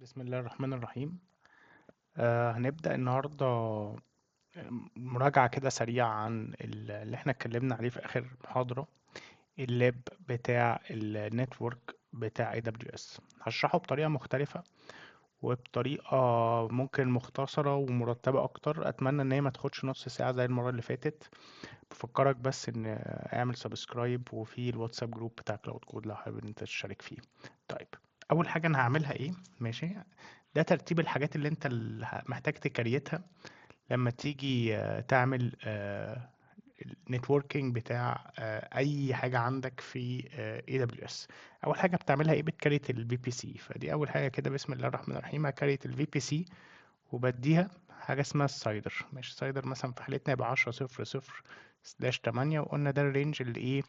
بسم الله الرحمن الرحيم. هنبدأ النهاردة مراجعة كده سريعة عن اللي احنا اتكلمنا عليه في آخر محاضرة، اللاب بتاع النتورك بتاع AWS. هشرحه بطريقة مختلفة وبطريقة ممكن مختصرة ومرتبة أكتر. أتمنى إن هي ما تاخدش نص ساعة زي المرة اللي فاتت. بفكرك بس إن اعمل سبسكرايب وفي الواتساب جروب بتاع كلاود كود لو حابب إن أنت تشارك فيه. طيب، أول حاجة أنا هعملها إيه؟ ماشي، ده ترتيب الحاجات اللي انت محتاج تكريتها لما تيجي تعمل النتوركينج بتاع اي حاجه عندك في AWS. اول حاجه بتعملها ايه؟ بتكريت الفي بي سي. فدي اول حاجه كده، بسم الله الرحمن الرحيم، هكريت الفي بي سي وبديها حاجه اسمها السايدر. ماشي، السايدر مثلا في حالتنا يبقى 10.0.0/8، وقلنا ده الرينج اللي ايه،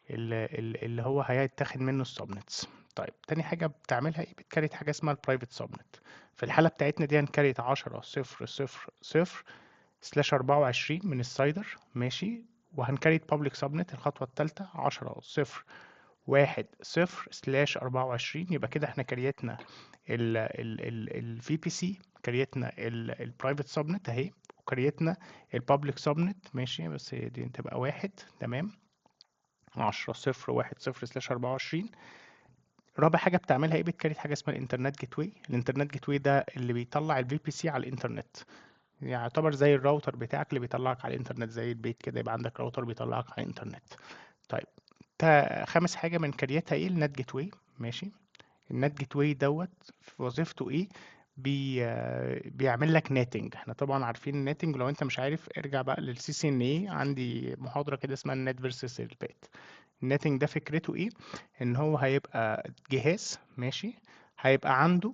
اللي هو هيتاخد منه السبنتس. طيب، تاني حاجة بتعملها ايه؟ بتكريت حاجة اسمها البرايفت سبنت. في الحالة بتاعتنا دي هنكريت 10.0.0/24 من السايدر. ماشي، وهنكريت بابليك سبنت الخطوة التالتة 10.0.1/24. يبقى كده احنا كريتنا ال VPC، كريتنا البرايفت سبنت اهي، وكريتنا البابليك سبنت. ماشي، بس دي تبقى واحد. تمام، 10.0.1/24. رابع حاجة بتعملها ايه؟ بتكريت حاجة اسمها الانترنت جيت واي. الانترنت جيت واي ده اللي بيطلع الفي بي سي على الانترنت، يعني يعتبر زي الراوتر بتاعك اللي بيطلعك على الانترنت، زي البيت كده يبقى عندك راوتر بيطلعك على الانترنت. طيب، خامس حاجة من كريتها ايه؟ النت جيت واي. ماشي، النت جيت واي دوت في وظيفته ايه؟ بيعمل لك ناتنج. احنا طبعا عارفين الناتنج، لو انت مش عارف ارجع بقى للسي سي ان اي، عندي محاضرة كده اسمها النت فيرسس البات. الناتنج ده فكرته ايه؟ ان هو هيبقى جهاز، ماشي، هيبقى عنده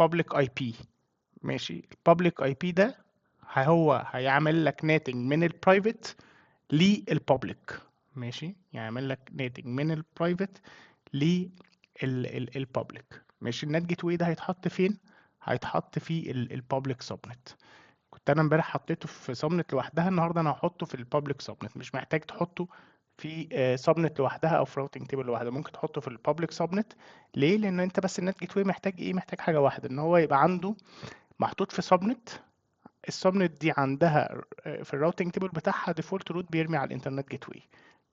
public IP. ماشي، البابليك اي بي ده هو هيعمل لك ناتنج من البرايفت للبابليك. ماشي، يعمل لك ناتنج من البرايفت للبابليك. ماشي، النات جيت واي ده هيتحط فين؟ هيتحط في البابليك سبنت. كنت انا امبارح حطيته في سبنت لوحدها، النهارده انا هحطه في البابليك سبنت. مش محتاج تحطه في سبنت لوحدها او في راوتنج تيبل لوحدها، ممكن تحطه في البابليك سبنت. ليه؟ لان انت بس النت جيت واي محتاج ايه؟ محتاج حاجه واحده، ان هو يبقى عنده محطوط في سبنت. السبنت دي عندها في الراوتنج تيبل بتاعها ديفولت روت بيرمي على الانترنت جيت واي.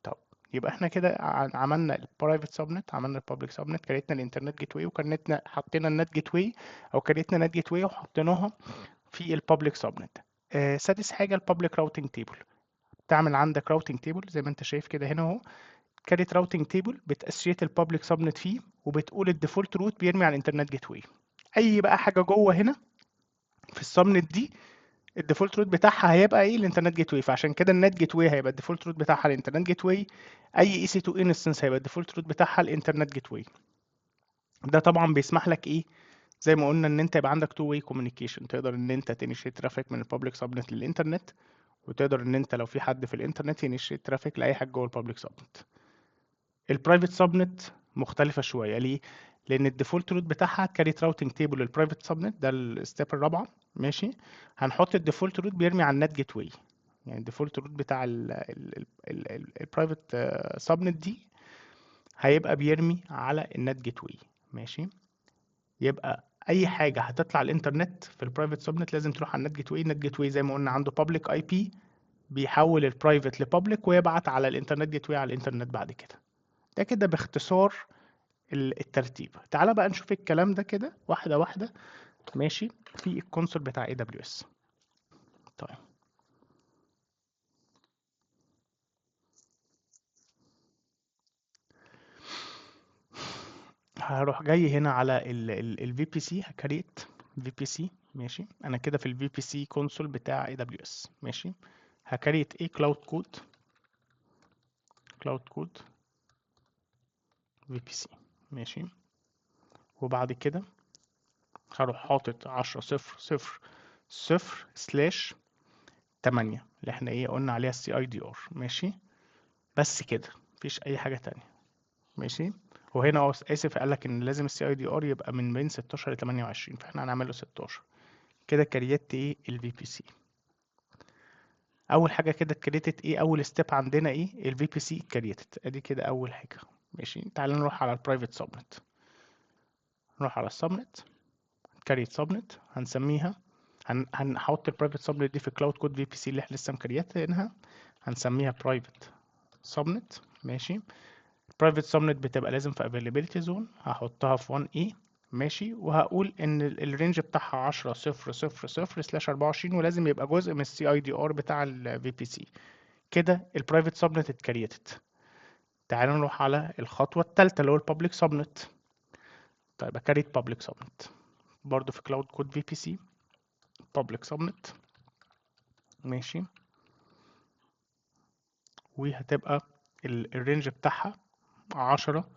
طب، يبقى احنا كده عملنا البرايفت سبنت، عملنا البابليك سبنت، كريتنا الانترنت جيت واي، وكريتنا حطينا النت جيت واي، او كريتنا نت جيت واي وحطيناها في البابليك سبنت. سادس حاجه البابليك راوتنج تيبل. تعمل عندك راوتنج تيبل زي ما انت شايف كده هنا اهو، كاريت راوتنج تيبل بتاسيت البابليك سبنت فيه، وبتقول الديفولت روت بيرمي على الانترنت جيت واي. اي بقى حاجه جوه هنا في السبنت دي، الديفولت روت بتاعها هيبقى ايه؟ الانترنت جيت واي. فعشان كده النت جيت واي هيبقى الديفولت روت بتاعها الانترنت جيت واي. اي اي سي 2 انستنس هيبقى الديفولت روت بتاعها الانترنت جيت واي. ده طبعا بيسمح لك ايه؟ زي ما قلنا ان انت يبقى عندك تو واي كوميونيكيشن، تقدر ان انت تنشيت ترافيك من البابليك سبنت للانترنت، وتقدر ان انت لو في حد في الانترنت ينشيت ترافيك لاي حاجه جوه البابليك سبنت. البرايفت سبنت مختلفه شويه. ليه؟ لان الديفولت روت بتاعها كاريت راوتنج تيبل للبرايفت سبنت، ده الستيب الرابعه. ماشي، هنحط الديفولت روت بيرمي على النت جيت واي. يعني الديفولت روت بتاع البرايفت سبنت دي هيبقى بيرمي على النت جيت واي. ماشي، يبقى اي حاجه هتطلع الانترنت في البرايفت سبنت لازم تروح على النت جيت واي. النت جيت واي زي ما قلنا عنده بابليك اي بي، بيحول البرايفت لبابليك ويبعت على الانترنت جيت واي على الانترنت بعد كده. ده كده باختصار الترتيب. تعالى بقى نشوف الكلام ده كده واحده واحده. ماشي، في الكونسول بتاع اي دبليو اس. طيب، هروح جاي هنا على الفي بي سي، هكريت في بي سي. ماشي، انا كده في الفي بي سي كونسول بتاع اي دبليو اس. ماشي، هكريت ايه؟ كلاود كود، كلاود كود في بي سي. ماشي، وبعد كده هروح حاطط 10.0.0/8 اللي احنا ايه قلنا عليها السي اي دي ار. ماشي، بس كده، مفيش اي حاجه تانية. ماشي، وهنا هو اسف قال لك ان لازم السي اي دي ار يبقى من بين 16 ل 28، فاحنا هنعمل له 16. كده كريت ايه؟ الفي بي سي. اول حاجه كده اتكريتت ايه؟ اول ستيب عندنا ايه؟ الفي بي سي اتكريتت، ادي كده اول حاجه. ماشي، تعال نروح على البرايفت سبنت. نروح على السبنت. كاريت سبنت هنسميها، هنحط البرايفت سبنت دي في كلاود كود في بي سي اللي احنا لسه مكريتينها، هنسميها برايفت سبنت. ماشي. برايفت سبنت بتبقى لازم في availability زون، هحطها في 1A. ماشي. وهقول ان الرينج بتاعها 10 0 0 0 سلاش 24، ولازم يبقى جزء من السي اي دي ار بتاع الفي بي سي. كده البرايفت سبنت اتكريتت. تعالوا نروح على الخطوة الثالثة اللي هو البابليك سبنت. طيب اكريت بابليك سبنت برضو في كلاود كود في بي سي، بابليك سبنت. ماشي. وهتبقى الرينج بتاعها 10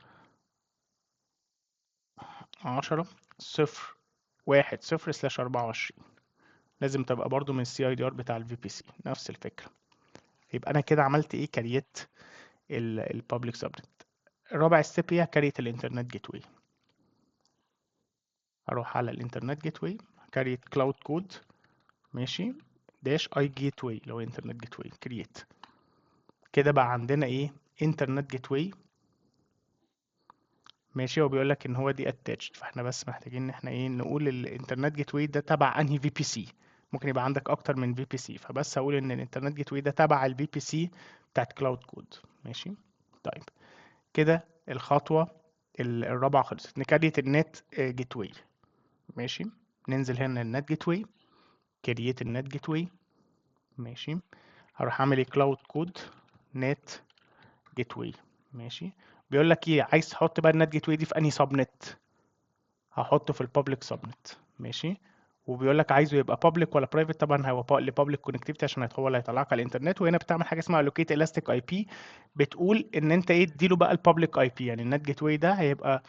0 1 0 سلاش 24. لازم تبقى برضو من السي اي دي ار بتاع الفي بي سي، نفس الفكرة. يبقى انا كده عملت ايه؟ كريت البابليك سبنت. رابع ستيب هي كريت الانترنت جيت واي. اروح على الانترنت جيت واي، كريت كلاود كود. ماشي. داش اي جيت واي لو انترنت جيت واي كريت. كده بقى عندنا ايه؟ انترنت جيت واي. ماشي. هو بيقول لك ان هو دي اتاتشد، فاحنا بس محتاجين ان احنا ايه نقول الانترنت جيت واي ده تبع انهي في بي سي. ممكن يبقى عندك اكتر من في بي سي، فبس هقول ان الانترنت جيت واي ده تبع الفي بي سي بتاعت كلاود كود. ماشي. طيب كده الخطوة الرابعة خلصت. نكريت النت جيت واي. ماشي. ننزل هنا النت جيت واي، كريت النت جيت واي. ماشي. هروح اعمل ايه؟ كلاود كود نت جيت واي. ماشي. بيقول لك ايه؟ عايز تحط بقى النت جيت واي دي في انهي سب نت؟ هحطه في البابليك سبنت. ماشي. وبيقول لك عايزه يبقى بابليك ولا برايفت؟ طبعا هو لبابليك كونكتيفيتي عشان هو اللي هيطلعك على الانترنت. وهنا بتعمل حاجه اسمها لوكيت الاستيك اي بي، بتقول ان انت ايه تديله بقى البابليك اي بي. يعني النت جيت واي ده هيبقى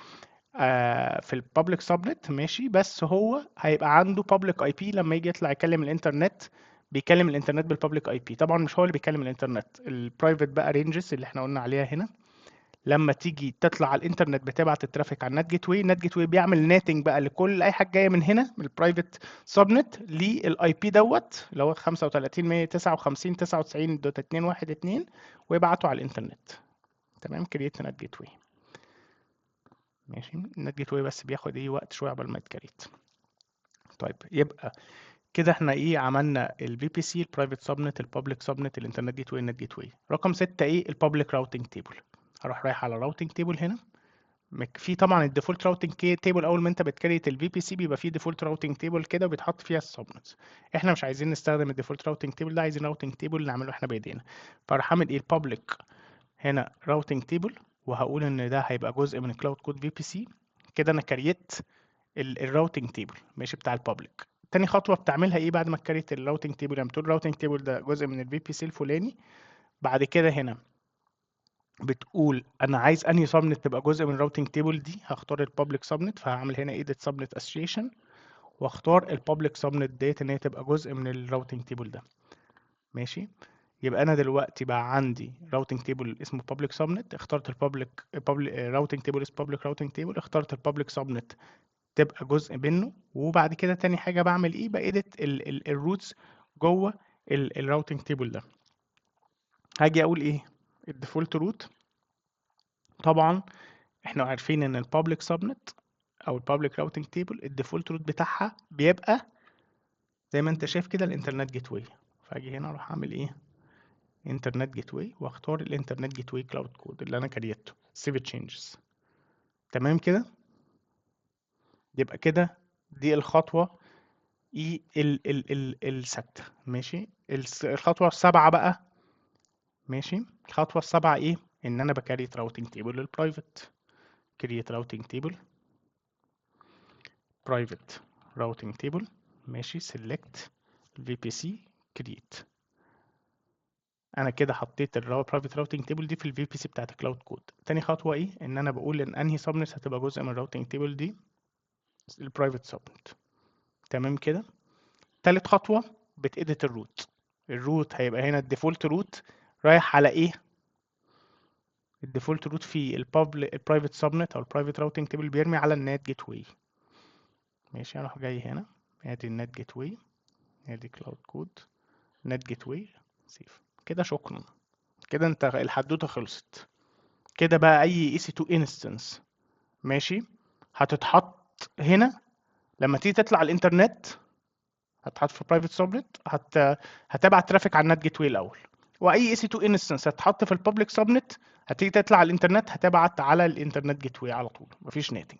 في البابليك سبنت. ماشي. بس هو هيبقى عنده بابليك اي بي لما يجي يطلع يكلم الانترنت، بيكلم الانترنت بالبابليك اي بي. طبعا مش هو اللي بيكلم الانترنت، البرايفت بقى رينجز اللي احنا قلنا عليها هنا. لما تيجي تطلع على الانترنت بتبعت الترافيك على النت جيت واي، النت جيت واي بيعمل ناتنج بقى لكل اي حاجه جايه من هنا من البرايفت سبنت للاي بي دوت اللي هو 35 159 99.212، ويبعته على الانترنت. تمام. كريت نت جيت واي. ماشي. النت جيت واي بس بياخد ايه وقت شويه قبل ما يتكريت. طيب يبقى كده احنا ايه عملنا الفي بي سي، البرايفت سبنت، البابليك سبنت، الانترنت جيت واي، النت جيت واي. رقم 6 ايه؟ البابليك راوتنج تيبل. هروح رايح على راوتنج تيبل هنا. في طبعا الديفولت راوتنج تيبل. اول ما انت بتكريت الفي بي سي بيبقى فيه ديفولت راوتنج تيبل كده وبيتحط فيها السبنتس. احنا مش عايزين نستخدم الديفولت راوتنج تيبل ده، عايزين راوتنج تيبل نعمله احنا بايدينا. فراح اعمل ايه؟ البابليك هنا راوتنج تيبل، وهقول ان ده هيبقى جزء من كلاود كود في بي سي. كده انا كريت الراوتنج تيبل. ماشي. بتاع البابليك. تاني خطوه بتعملها ايه بعد ما تكريت الراوتنج تيبل؟ يعني بتقول الراوتنج تيبل ده جزء من الفي بي سي الفلاني. بعد كده هنا بتقول انا عايز انهي سبنت تبقى جزء من الراوتنج تيبل دي. هختار البابليك سبنت، فهعمل هنا ايديت سبنت اسوشيشن، واختار البابليك سبنت ديت ان هي تبقى جزء من الراوتنج تيبل ده. ماشي. يبقى انا دلوقتي بقى عندي راوتنج تيبل اسمه بابليك سبنت، اخترت البابليك راوتنج تيبل اسمه بابليك راوتنج تيبل، اخترت البابليك سبنت تبقى جزء منه. وبعد كده تاني حاجه بعمل ايه؟ بايديت الروتس جوه الراوتنج تيبل ده. هاجي اقول ايه؟ الديفولت روت. طبعا احنا عارفين ان البابليك سبنت او البابليك راوتنج تيبل الديفولت روت بتاعها بيبقى زي ما انت شايف كده الانترنت جيت واي. فاجي هنا اروح اعمل ايه؟ انترنت جيت واي، واختار الانترنت جيت واي كلاود كود اللي انا كريته سيف تشينجز. تمام كده. يبقى كده دي الخطوه اي السادسه. ماشي. الخطوه السابعه بقى. ماشي. الخطوه السابعه ايه؟ ان انا بكريت راوتنج تيبل للبرايفت. كريت راوتنج تيبل برايفت راوتنج تيبل. ماشي. سيلكت في بي سي كريت. انا كده حطيت البرايفت راوتنج تيبل دي في الفي بي سي بتاعت كلاود كود. تاني خطوه ايه؟ ان انا بقول ان انهي سبنت هتبقى جزء من الراوتنج تيبل دي، البرايفت سبنت. تمام كده. تالت خطوه بتedit الروت. الروت هيبقى هنا الديفولت روت رايح على ايه؟ الديفولت روت في البرايفت سبنت او البرايفت راوتنج تيبل بيرمي على النت جيت واي. ماشي. اروح جاي هنا ادي النت جيت واي، ادي كلاود كود نت جيت واي سيف. كده شكرا. كده انت الحدوته خلصت. كده بقى اي EC2 instance ماشي هتتحط هنا لما تيجي تطلع الانترنت هتحط في برايفت سبنت، هتبعت ترافيك على النت جيت واي الاول. واي اي سي 2 انستنس هتحط في البابليك سبنت، هتيجي تطلع على الانترنت هتبعت على الانترنت جيت واي على طول، مفيش نيتنج.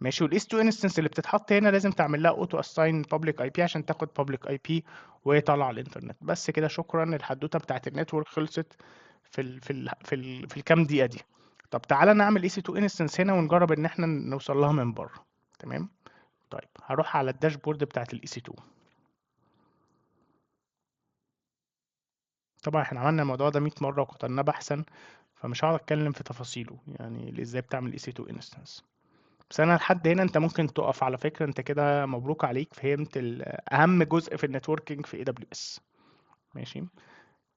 ماشي. والاس 2 انستنس اللي بتتحط هنا لازم تعمل لها اوتو اساين بابليك اي بي عشان تاخد بابليك اي بي وهي طالعه على الانترنت. بس كده، شكرا. الحدوته بتاعت النتورك خلصت في الكام دقيقه دي. طب تعالى نعمل اي سي 2 انستنس هنا ونجرب ان احنا نوصل لها من بره. تمام. طيب هروح على الداشبورد بتاعت الاي سي 2. طبعا احنا عملنا الموضوع ده 100 مره وقتلناه بحثا، فمش هقعد اتكلم في تفاصيله، يعني ازاي بتعمل اي سي 2 انستنس. بس انا لحد هنا انت ممكن تقف على فكره، انت كده مبروك عليك، فهمت اهم جزء في النتوركينج في اي دبليو اس. ماشي.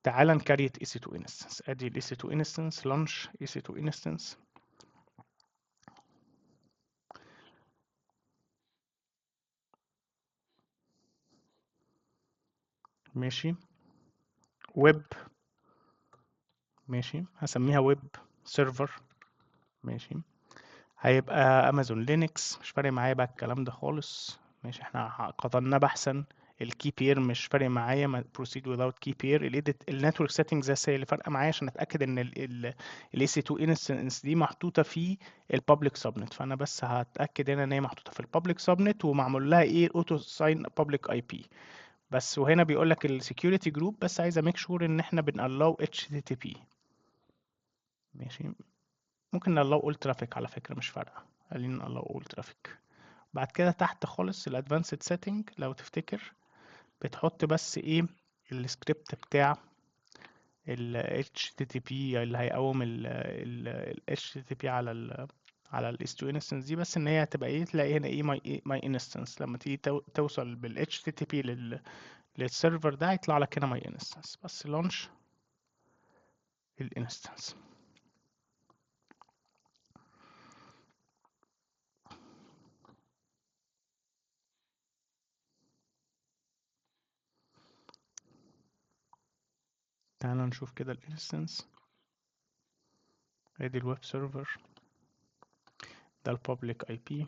تعال نكريت اي سي 2 انستنس. ادي الاي سي 2 انستنس، لانش اي سي 2 انستنس. ماشي. ويب. ماشي، هسميها ويب سيرفر. ماشي. هيبقى امازون لينكس، مش فارق معايا بقى الكلام ده خالص. ماشي، احنا قطعنا بحثا. الكي بير مش فارق معايا، بروسيد without key pair. الايديت النتورك سيتنجز بس هي اللي فارقه معايا عشان اتاكد ان الاي سي 2 انستنس دي محطوطه في البابليك سبنت. فانا بس هتاكد هنا ان هي محطوطه في البابليك سبنت ومعمول لها ايه، اوتو ساين بابليك اي بي بس. وهنا بيقول لك السكيورتي جروب، بس عايز اميك شور ان احنا بنallow اتش تي تي بي. ماشي. ممكن نallow all traffic على فكره، مش فارقه، خلينا نallow all traffic. بعد كده تحت خالص الادفانسد سيتنج لو تفتكر، بتحط بس ايه، السكريبت بتاع ال HTTP اللي هيقوم ال HTTP على على ال S2 instance دي. بس ان هي هتبقى ايه، تلاقي هنا ايه my instance. لما تيجي توصل بال HTTP للسيرفر ده هيطلع لك هنا my instance. بس launch الانستنس. تعالى نشوف كده الانستنس. ادي الويب سيرفر، ده البابليك اي بي.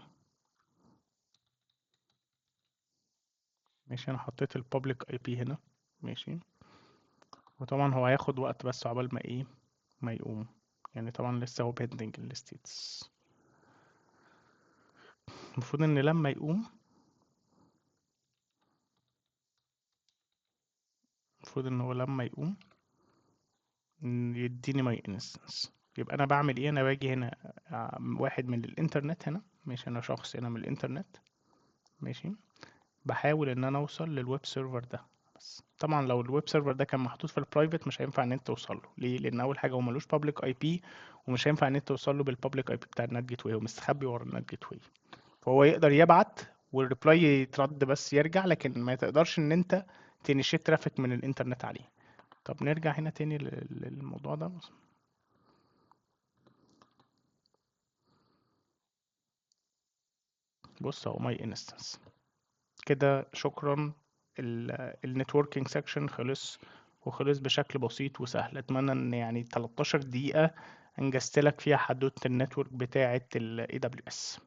ماشي، انا حطيت البابليك اي بي هنا. ماشي. وطبعا هو هياخد وقت بس عقبال ما ايه، ما يقوم. يعني طبعا لسه هو بيندنج الستيتس. المفروض ان لما يقوم، المفروض ان هو لما يقوم يديني ماي انستنس. يبقى انا بعمل ايه، انا باجي هنا واحد من الانترنت هنا. ماشي، انا شخص هنا من الانترنت. ماشي. بحاول ان انا اوصل للويب سيرفر ده. بس طبعا لو الويب سيرفر ده كان محطوط في البرايفت مش هينفع ان انت توصل له. ليه؟ لان اول حاجه هو ملوش بابليك اي بي، ومش هينفع ان انت توصل له بالبابليك اي بي بتاع النت جيت واي، هو مستخبي ورا النت جيت واي. فهو يقدر يبعت والريبلاي يترد بس يرجع، لكن ما تقدرش ان انت تنشيت ترافيك من الانترنت عليه. طب نرجع هنا تاني للموضوع ده. بص اهو ماي انستنس كده. شكرا. النتوركينج سيكشن خلص، وخلص بشكل بسيط وسهل. اتمنى ان يعني 13 دقيقة انجزت لك فيها حدوتة النتورك بتاعة ال AWS.